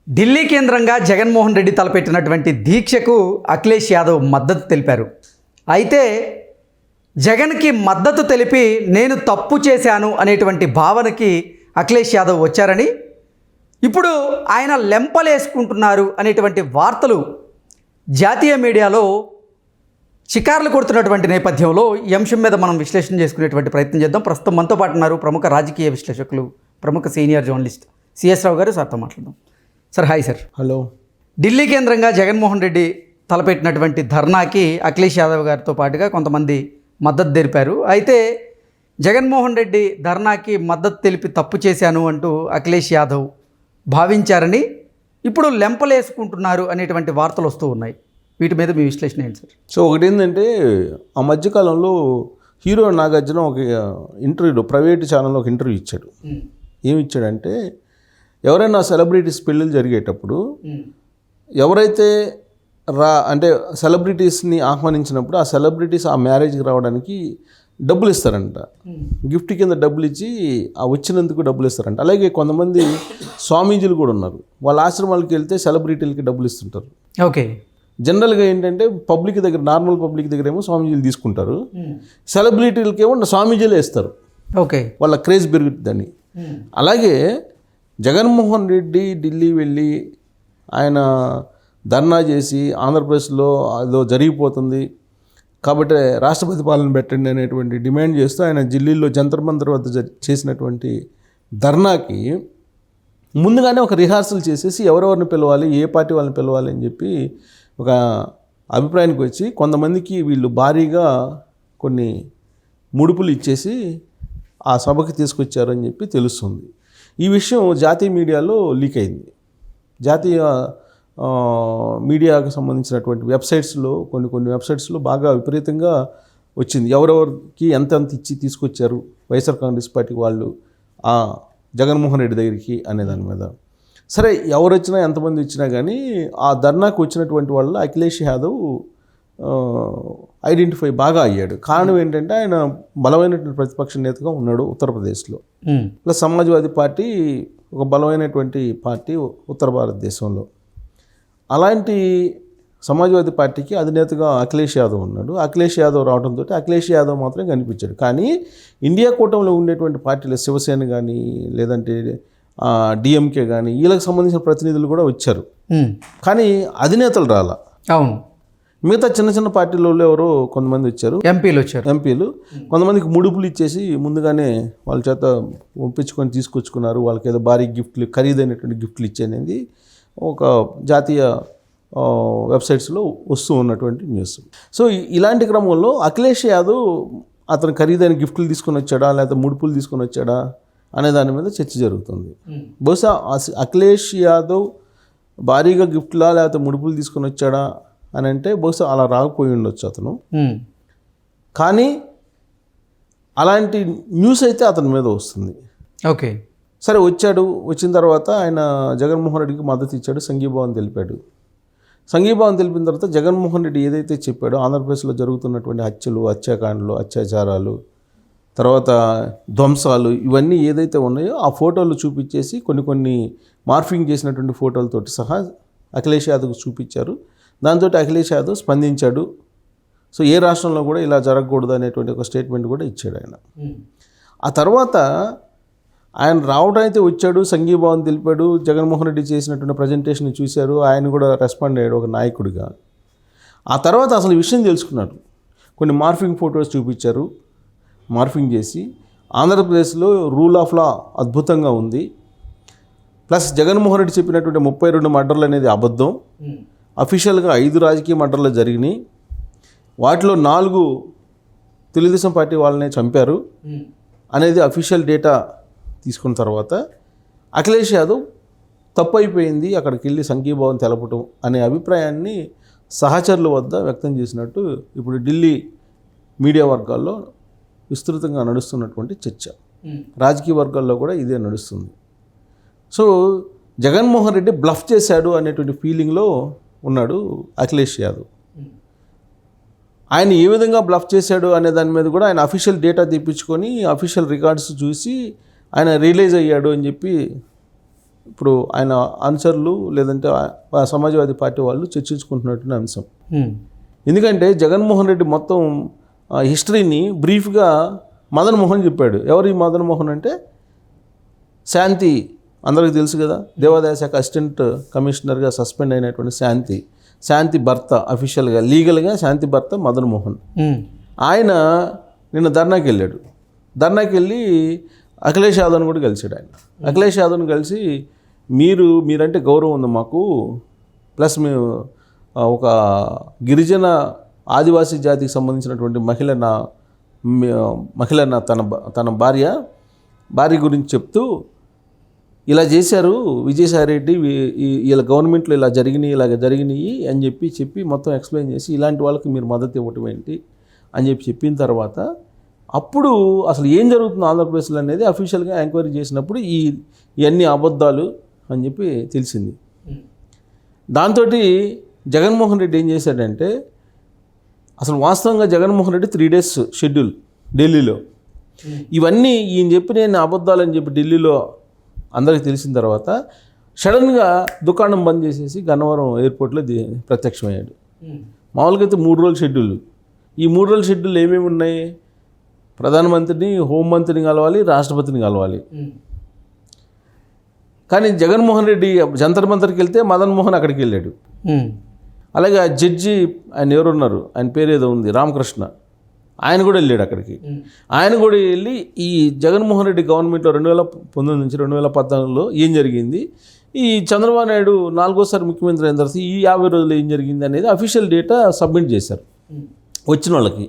ఢిల్లీ కేంద్రంగా జగన్మోహన్ రెడ్డి తలపెట్టినటువంటి దీక్షకు అఖిలేష్ యాదవ్ మద్దతు తెలిపారు. అయితే జగన్కి మద్దతు తెలిపి నేను తప్పు చేశాను అనేటువంటి భావనకి అఖిలేష్ యాదవ్ వచ్చారని, ఇప్పుడు ఆయన లెంపలేసుకుంటున్నారు అనేటువంటి వార్తలు జాతీయ మీడియాలో చికార్లు కొడుతున్నటువంటి నేపథ్యంలో ఈ అంశం మీద మనం విశ్లేషణ చేసుకునేటువంటి ప్రయత్నం చేద్దాం. ప్రస్తుతం మనతో పాటు ఉన్నారు ప్రముఖ రాజకీయ విశ్లేషకులు, ప్రముఖ సీనియర్ జర్నలిస్ట్ సిఎస్ రావు గారు. సార్తో మాట్లాడదాం. Sir, hi sir. Hello. Delhi కేంద్రంగా జగన్మోహన్ రెడ్డి తలపెట్టినటువంటి ధర్నాకి అఖిలేష్ యాదవ్ గారితో పాటుగా కొంతమంది మద్దతు తెలిపారు. అయితే జగన్మోహన్ రెడ్డి ధర్నాకి మద్దతు తెలిపి తప్పు చేశాను అంటూ అఖిలేష్ యాదవ్ భావించారని ఇప్పుడు లెంపలేసుకుంటున్నారు అనేటువంటి వార్తలు వస్తూ ఉన్నాయి. వీటి మీద మీ విశ్లేషణ ఏంటి సార్? సో ఒకటి ఏంటంటే, ఆ మధ్యకాలంలో హీరో నాగార్జున ఒక ఇంటర్వ్యూలో ప్రైవేట్ ఛానల్లో ఒక ఇంటర్వ్యూ ఇచ్చాడు. ఏమి ఇచ్చాడంటే, ఎవరైనా సెలబ్రిటీస్ పెళ్ళిళ్ళు జరిగేటప్పుడు ఎవరైతే అంటే సెలబ్రిటీస్ని ఆహ్వానించినప్పుడు ఆ సెలబ్రిటీస్ ఆ మ్యారేజ్కి రావడానికి డబ్బులు ఇస్తారంట. గిఫ్ట్ కింద డబ్బులు ఇచ్చి ఆ వచ్చినందుకు డబ్బులు ఇస్తారంట. అలాగే కొంతమంది స్వామీజీలు కూడా ఉన్నారు. వాళ్ళ ఆశ్రమాలకు వెళ్తే సెలబ్రిటీలకి డబ్బులు ఇస్తుంటారు. ఓకే. జనరల్గా ఏంటంటే పబ్లిక్ దగ్గర, నార్మల్ పబ్లిక్ దగ్గర ఏమో స్వామీజీలు తీసుకుంటారు, సెలబ్రిటీలకి ఏమో స్వామీజీలే ఇస్తారు. ఓకే. వాళ్ళ క్రేజ్ పెరుగుతుందని. అలాగే జగన్మోహన్ రెడ్డి ఢిల్లీ వెళ్ళి ఆయన ధర్నా చేసి ఆంధ్రప్రదేశ్లో అదో జరిగిపోతుంది కాబట్టి రాష్ట్రపతి పాలన పెట్టండి అనేటువంటి డిమాండ్ చేస్తూ ఆయన ఢిల్లీలో జంతర్ మంతర్ వద్ద చేసినటువంటి ధర్నాకి ముందుగానే ఒక రిహార్సల్ చేసేసి ఎవరెవరిని పిలవాలి, ఏ పార్టీ వాళ్ళని పిలవాలి అని చెప్పి ఒక అభిప్రాయానికి వచ్చి కొంతమందికి వీళ్ళు భారీగా కొన్ని ముడుపులు ఇచ్చేసి ఆ సభకి తీసుకొచ్చారని చెప్పి తెలుస్తుంది. ఈ విషయం జాతీయ మీడియాలో లీక్ అయింది. జాతీయ మీడియాకు సంబంధించినటువంటి వెబ్సైట్స్లో కొన్ని వెబ్సైట్స్లో బాగా విపరీతంగా వచ్చింది. ఎవరెవరికి ఎంత ఇచ్చి తీసుకొచ్చారు వైఎస్ఆర్ కాంగ్రెస్ పార్టీ వాళ్ళు ఆ జగన్మోహన్ రెడ్డి దగ్గరికి అనే దాని మీద. సరే, ఎవరు వచ్చినా ఎంతమంది వచ్చినా కానీ ఆ ధర్నాకు వచ్చినటువంటి వాళ్ళు అఖిలేష్ యాదవ్ ఐడెంటిఫై బాగా అయ్యాడు. కారణం ఏంటంటే ఆయన బలమైనటువంటి ప్రతిపక్ష నేతగా ఉన్నాడు ఉత్తరప్రదేశ్లో. ప్లస్ సమాజ్వాదీ పార్టీ ఒక బలమైనటువంటి పార్టీ ఉత్తర భారతదేశంలో. అలాంటి సమాజ్వాదీ పార్టీకి అధినేతగా అఖిలేష్ యాదవ్ ఉన్నాడు. అఖిలేష్ యాదవ్ రావడంతో అఖిలేష్ యాదవ్ మాత్రం కనిపించాడు. కానీ ఇండియా కూటమిలో ఉండేటువంటి పార్టీలు శివసేన కానీ లేదంటే డిఎంకే కానీ వీళ్ళకి సంబంధించిన ప్రతినిధులు కూడా వచ్చారు. కానీ అధినేతలు రాలా. అవును. మిగతా చిన్న చిన్న పార్టీలలో ఎవరో కొంతమంది వచ్చారు, ఎంపీలు కొంతమందికి ముడుపులు ఇచ్చేసి ముందుగానే వాళ్ళ చేత ఒప్పించుకొని తీసుకొచ్చుకున్నారు. వాళ్ళకి ఏదో భారీ గిఫ్ట్లు, ఖరీదైనటువంటి గిఫ్ట్లు ఇచ్చేది ఒక జాతీయ వెబ్సైట్స్లో వస్తూ ఉన్నటువంటి న్యూస్. సో ఇలాంటి క్రమంలో అఖిలేష్ యాదవ్ అతను ఖరీదైన గిఫ్ట్లు తీసుకొని వచ్చాడా లేకపోతే ముడుపులు తీసుకొని వచ్చాడా అనే దాని మీద చర్చ జరుగుతుంది. బహుశా అఖిలేష్ యాదవ్ భారీగా గిఫ్ట్లా లేకపోతే ముడుపులు తీసుకొని వచ్చాడా అని అంటే బహుశా అలా రాకపోయి ఉండొచ్చు అతను. కానీ అలాంటి న్యూస్ అయితే అతని మీద వస్తుంది. ఓకే. సరే, వచ్చాడు. వచ్చిన తర్వాత ఆయన జగన్మోహన్ రెడ్డికి మద్దతు ఇచ్చాడు, సంఘీభావం తెలిపాడు. సంఘీభావం తెలిపిన తర్వాత జగన్మోహన్ రెడ్డి ఏదైతే చెప్పాడో ఆంధ్రప్రదేశ్లో జరుగుతున్నటువంటి హత్యలు, హత్యాకాండలు, అత్యాచారాలు, తర్వాత ధ్వంసాలు, ఇవన్నీ ఏదైతే ఉన్నాయో ఆ ఫోటోలు చూపించేసి కొన్ని మార్ఫింగ్ చేసినటువంటి ఫోటోలతోటి సహా అఖిలేష్ యాదవ్కి చూపించారు. దాంతో అఖిలేష్ యాదవ్ స్పందించాడు. సో ఏ రాష్ట్రంలో కూడా ఇలా జరగకూడదు అనేటువంటి ఒక స్టేట్మెంట్ కూడా ఇచ్చాడు ఆయన. ఆ తర్వాత ఆయన రావడానికి వచ్చాడు, సంఘీభావం తెలిపాడు, జగన్మోహన్ రెడ్డి చేసినటువంటి ప్రజెంటేషన్ చూశారు, ఆయన కూడా రెస్పాండ్ అయ్యాడు ఒక నాయకుడిగా. ఆ తర్వాత అసలు విషయం తెలుసుకున్నాడు. కొన్ని మార్ఫింగ్ ఫొటోస్ చూపించారు, మార్ఫింగ్ చేసి ఆంధ్రప్రదేశ్లో రూల్ ఆఫ్ లా అద్భుతంగా ఉంది, ప్లస్ జగన్మోహన్ రెడ్డి చెప్పినటువంటి 32 మర్డర్లు అనేది అబద్ధం, అఫీషియల్గా 5 రాజకీయ మర్డర్లు జరిగినాయి, వాటిలో 4 తెలుగుదేశం పార్టీ వాళ్ళనే చంపారు అనేది అఫీషియల్ డేటా తీసుకున్న తర్వాత అఖిలేష్ యాదవ్ తప్పు అయిపోయింది, అక్కడికి వెళ్ళి సంఘీభావం తెలపటం అనే అభిప్రాయాన్ని సహచరుల వద్ద వ్యక్తం చేసినట్టు ఇప్పుడు ఢిల్లీ మీడియా వర్గాల్లో విస్తృతంగా నడుస్తున్నటువంటి చర్చ. రాజకీయ వర్గాల్లో కూడా ఇదే నడుస్తుంది. సో జగన్మోహన్ రెడ్డి బ్లఫ్ చేశాడు అనేటువంటి ఫీలింగ్లో ఉన్నాడు అఖిలేష్ యాదవ్. ఆయన ఏ విధంగా బ్లఫ్ చేశాడు అనే దాని మీద కూడా ఆయన అఫీషియల్ డేటా తెప్పించుకొని అఫీషియల్ రికార్డ్స్ చూసి ఆయన రియలైజ్ అయ్యాడు అని చెప్పి ఇప్పుడు ఆయన అనుచరులు లేదంటే సమాజ్వాదీ పార్టీ వాళ్ళు చర్చించుకుంటున్నటువంటి అంశం. ఎందుకంటే జగన్మోహన్ రెడ్డి మొత్తం హిస్టరీని బ్రీఫ్గా మదన్ మోహన్ చెప్పాడు. ఎవరు ఈ మదన్ మోహన్ అంటే శాంతి, అందరికీ తెలుసు కదా, దేవాదాయ శాఖ అసిస్టెంట్ కమిషనర్గా సస్పెండ్ అయినటువంటి శాంతి భర్త, అఫీషియల్గా లీగల్గా శాంతి భర్త మదన్ మోహన్. ఆయన నిన్న ధర్నాకి వెళ్ళాడు. ధర్నాకి వెళ్ళి అఖిలేష్ యాదవ్ని కూడా కలిశాడు. ఆయన అఖిలేష్ యాదవ్ని కలిసి మీరంటే గౌరవం ఉంది మాకు, ప్లస్ మేము ఒక గిరిజన ఆదివాసీ జాతికి సంబంధించినటువంటి మహిళ తన భార్య గురించి చెప్తూ ఇలా చేశారు విజయసాయి రెడ్డి, వీళ్ళ గవర్నమెంట్లో ఇలాగ జరిగినాయి అని చెప్పి మొత్తం ఎక్స్ప్లెయిన్ చేసి ఇలాంటి వాళ్ళకి మీరు మద్దతు ఇవ్వటం ఏంటి అని చెప్పిన తర్వాత అప్పుడు అసలు ఏం జరుగుతుంది ఆంధ్రప్రదేశ్లో అనేది అఫీషియల్గా ఎంక్వైరీ చేసినప్పుడు ఇవన్నీ అబద్ధాలు అని చెప్పి తెలిసింది. దాంతో జగన్మోహన్ రెడ్డి ఏం చేశాడంటే, అసలు వాస్తవంగా జగన్మోహన్ రెడ్డి 3 days షెడ్యూల్ ఢిల్లీలో, ఇవన్నీ ఈయన చెప్పి నేను అబద్ధాలని చెప్పి ఢిల్లీలో అందరికీ తెలిసిన తర్వాత సడన్గా దుకాణం బంద్ చేసేసి గన్నవరం ఎయిర్పోర్ట్లో ప్రత్యక్షమయ్యాడు. మామూలుగా అయితే 3 రోజుల షెడ్యూల్. ఈ 3 రోజుల షెడ్యూల్ ఏమేమి ఉన్నాయి? ప్రధానమంత్రిని, హోంమంత్రిని కలవాలి, రాష్ట్రపతిని కలవాలి. కానీ జగన్మోహన్ రెడ్డి జంతర్ మంతర్కి వెళ్తే మదన్ మోహన్ అక్కడికి వెళ్ళాడు. అలాగే ఆ జడ్జి ఆయన ఎవరున్నారు, ఆయన పేరు ఏదో ఉంది, రామకృష్ణ, ఆయన కూడా వెళ్ళాడు అక్కడికి. ఆయన కూడా వెళ్ళి ఈ జగన్మోహన్ రెడ్డి గవర్నమెంట్లో 2019 నుంచి 2014లో ఏం జరిగింది, ఈ చంద్రబాబు నాయుడు 4వ ముఖ్యమంత్రి అయిన తర్వాత ఈ 50 రోజులు ఏం జరిగింది అనేది అఫీషియల్ డేటా సబ్మిట్ చేశారు వచ్చిన వాళ్ళకి,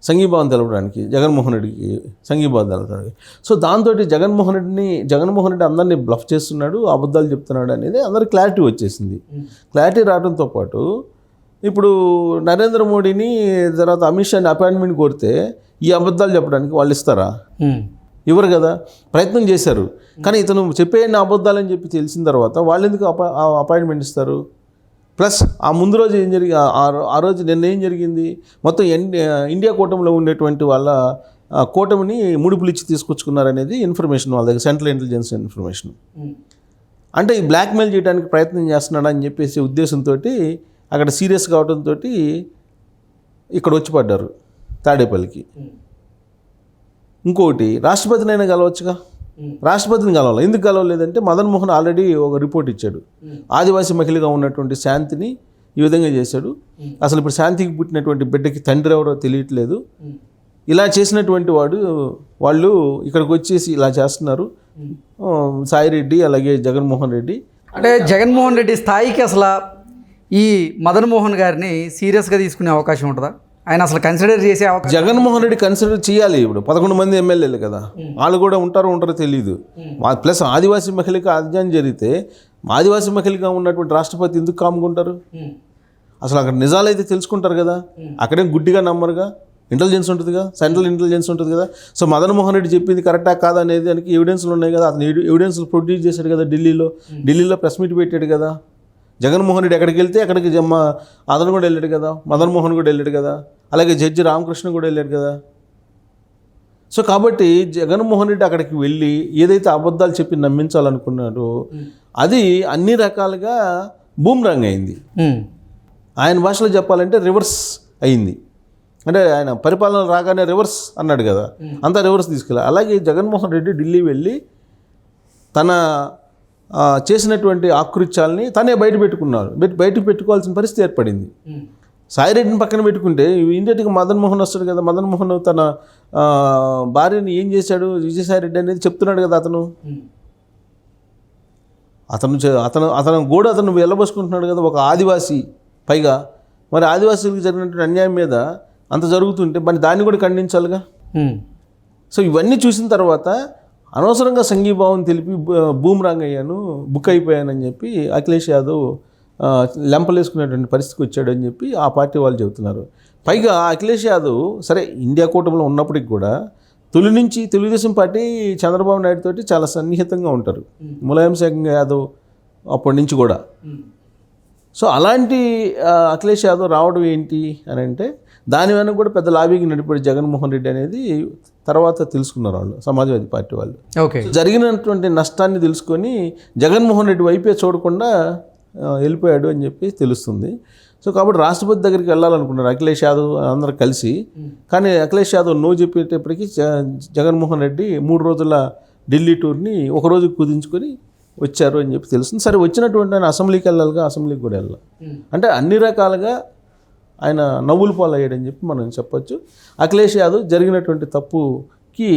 సంఘీభావం తెలపడానికి, జగన్మోహన్ రెడ్డికి సంఘీభావం తెలపడానికి. సో దాంతో జగన్మోహన్ రెడ్డి అందరినీ బ్లఫ్ చేస్తున్నాడు, అబద్ధాలు చెప్తున్నాడు అనేది అందరికి క్లారిటీ వచ్చేసింది. క్లారిటీ రావడంతో పాటు ఇప్పుడు నరేంద్ర మోడీని తర్వాత అమిత్ షాని అపాయింట్మెంట్ కోరితే ఈ అబద్ధాలు చెప్పడానికి వాళ్ళు ఇస్తారా? ఇవ్వరు కదా. ప్రయత్నం చేశారు, కానీ ఇతను చెప్పే అబద్ధాలని చెప్పి తెలిసిన తర్వాత వాళ్ళు ఎందుకు అపాయింట్మెంట్ ఇస్తారు? ప్లస్ ఆ ముందు రోజు ఏం జరిగి ఆ రోజు నిన్న ఏం జరిగింది, మొత్తం ఇండియా కూటమిలో ఉండేటువంటి వాళ్ళ కూటమిని ముడుపులు ఇచ్చి తీసుకొచ్చుకున్నారనేది ఇన్ఫర్మేషన్ వాళ్ళ దగ్గర, సెంట్రల్ ఇంటెలిజెన్స్ ఇన్ఫర్మేషన్. అంటే ఈ బ్లాక్మెయిల్ చేయడానికి ప్రయత్నం చేస్తున్నాడని చెప్పేసి ఉద్దేశంతో అక్కడ సీరియస్ కావడంతో ఇక్కడ వచ్చి పడ్డారు తాడేపల్లికి. ఇంకొకటి, రాష్ట్రపతినైనా కలవచ్చుగా, రాష్ట్రపతిని కలవాలి. ఎందుకు కలవలేదంటే మదన్ మోహన్ ఆల్రెడీ ఒక రిపోర్ట్ ఇచ్చాడు. ఆదివాసీ మహిళగా ఉన్నటువంటి శాంతిని ఈ విధంగా చేశాడు, అసలు ఇప్పుడు శాంతికి పుట్టినటువంటి బిడ్డకి తండ్రి ఎవరో తెలియట్లేదు, ఇలా చేసినటువంటి వాళ్ళు ఇక్కడికి వచ్చేసి ఇలా చేస్తున్నారు సాయిరెడ్డి అలాగే జగన్మోహన్ రెడ్డి. అంటే జగన్మోహన్ రెడ్డి స్థాయికి అసలు ఈ మదన్ మోహన్ గారిని సీరియస్గా తీసుకునే అవకాశం ఉంటుందా? ఆయన అసలు కన్సిడర్ చేసే అవకాశం? జగన్మోహన్ రెడ్డి కన్సిడర్ చేయాలి. ఇప్పుడు 11 మంది ఎమ్మెల్యేలు కదా, వాళ్ళు కూడా ఉంటారో తెలియదు. ప్లస్ ఆదివాసీ మహిళకి అధ్యయనం జరిగితే ఆదివాసీ మహిళగా ఉన్నటువంటి రాష్ట్రపతి ఎందుకు కాముకుంటారు? అసలు అక్కడ నిజాలైతే తెలుసుకుంటారు కదా, అక్కడేం గుడ్డిగా నమ్మరుగా. ఇంటెలిజెన్స్ ఉంటుందిగా, సెంట్రల్ ఇంటెలిజెన్స్ ఉంటుంది కదా. సో మదన్ మోహన్ రెడ్డి చెప్పింది కరెక్టా కాదా అనేది దానికి ఎవిడెన్స్లు ఉన్నాయి కదా. అతను ఎవిడెన్స్లు ప్రొడ్యూస్ చేశాడు కదా, ఢిల్లీలో ప్రెస్ మీట్ పెట్టాడు కదా. జగన్మోహన్ రెడ్డి ఎక్కడికి వెళ్తే అక్కడికి అతను కూడా వెళ్ళాడు కదా, మదన్ మోహన్ కూడా వెళ్ళాడు కదా, అలాగే జడ్జి రామకృష్ణ కూడా వెళ్ళాడు కదా. సో కాబట్టి జగన్మోహన్ రెడ్డి అక్కడికి వెళ్ళి ఏదైతే అబద్ధాలు చెప్పి నమ్మించాలనుకున్నాడో అది అన్ని రకాలుగా బూమ్రాంగ్ అయింది. ఆయన భాషలో చెప్పాలంటే రివర్స్ అయింది. అంటే ఆయన పరిపాలన రాగానే రివర్స్ అన్నాడు కదా, అంతా రివర్స్ తీసుకెళ్ళాలి. అలాగే జగన్మోహన్ రెడ్డి ఢిల్లీ వెళ్ళి తన చేసినటువంటి ఆకృత్యాలని తనే బయట పెట్టుకోవాల్సిన పరిస్థితి ఏర్పడింది. సాయిరెడ్డిని పక్కన పెట్టుకుంటే ఇమీడియట్గా మదన్ మోహన్ వస్తాడు కదా. మదన్ మోహన్ తన భార్యని ఏం చేశాడు విజయసాయి రెడ్డి అనేది చెప్తున్నాడు కదా. అతను కూడా అతను వెళ్ళబోసుకుంటున్నాడు కదా, ఒక ఆదివాసీ. పైగా మరి ఆదివాసీలకు జరిగినటువంటి అన్యాయం మీద అంత జరుగుతుంటే మరి దాన్ని కూడా ఖండించాలిగా. సో ఇవన్నీ చూసిన తర్వాత అనవసరంగా సంఘీభావం తెలిపి బుక్ అయిపోయానని చెప్పి అఖిలేష్ యాదవ్ లెంపలేసుకునేటువంటి పరిస్థితికి వచ్చాడని చెప్పి ఆ పార్టీ వాళ్ళు చెబుతున్నారు. పైగా అఖిలేష్ యాదవ్ సరే ఇండియా కూటమిలో ఉన్నప్పటికి కూడా తొలి నుంచి తెలుగుదేశం పార్టీ చంద్రబాబు నాయుడు తోటి చాలా సన్నిహితంగా ఉంటారు, ములాయం సింగ్ యాదవ్ అప్పటి నుంచి కూడా. సో అలాంటి అఖిలేష్ యాదవ్ రావడం ఏంటి అని అంటే దాని వెనక కూడా పెద్ద లాబీకి నడిపాడు జగన్మోహన్ రెడ్డి అనేది తర్వాత తెలుసుకున్నారు వాళ్ళు, సమాజ్వాదీ పార్టీ వాళ్ళు. ఓకే. జరిగినటువంటి నష్టాన్ని తెలుసుకొని జగన్మోహన్ రెడ్డి వైపే చూడకుండా వెళ్ళిపోయాడు అని చెప్పి తెలుస్తుంది. సో కాబట్టి రాష్ట్రపతి దగ్గరికి వెళ్ళాలనుకున్నారు అఖిలేష్ యాదవ్ అందరూ కలిసి. కానీ అఖిలేష్ యాదవ్ నో చెప్పేటప్పటికి జగన్మోహన్ రెడ్డి 3 రోజుల ఢిల్లీ టూర్ని ఒకరోజు కుదించుకొని వచ్చారు అని చెప్పి తెలుస్తుంది. సరే, వచ్చినటువంటి ఆయన అసెంబ్లీకి వెళ్ళాలిగా, అసెంబ్లీకి కూడా వెళ్ళాలి. అంటే అన్ని రకాలుగా ఆయన నవ్వులు పాలయ్యాడని చెప్పి మనం చెప్పొచ్చు. అఖిలేష్ యాదవ్ జరిగినటువంటి తప్పుకి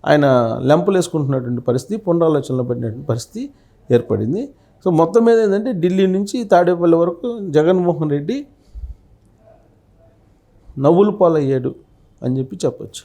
ఆయన లెంపలు వేసుకుంటున్నటువంటి పరిస్థితి, పునరాలోచనలో పడినటువంటి పరిస్థితి ఏర్పడింది. సో మొత్తం మీద ఏంటంటే ఢిల్లీ నుంచి తాడేపల్లి వరకు జగన్మోహన్ రెడ్డి నవ్వులు పాలయ్యాడు అని చెప్పి చెప్పొచ్చు.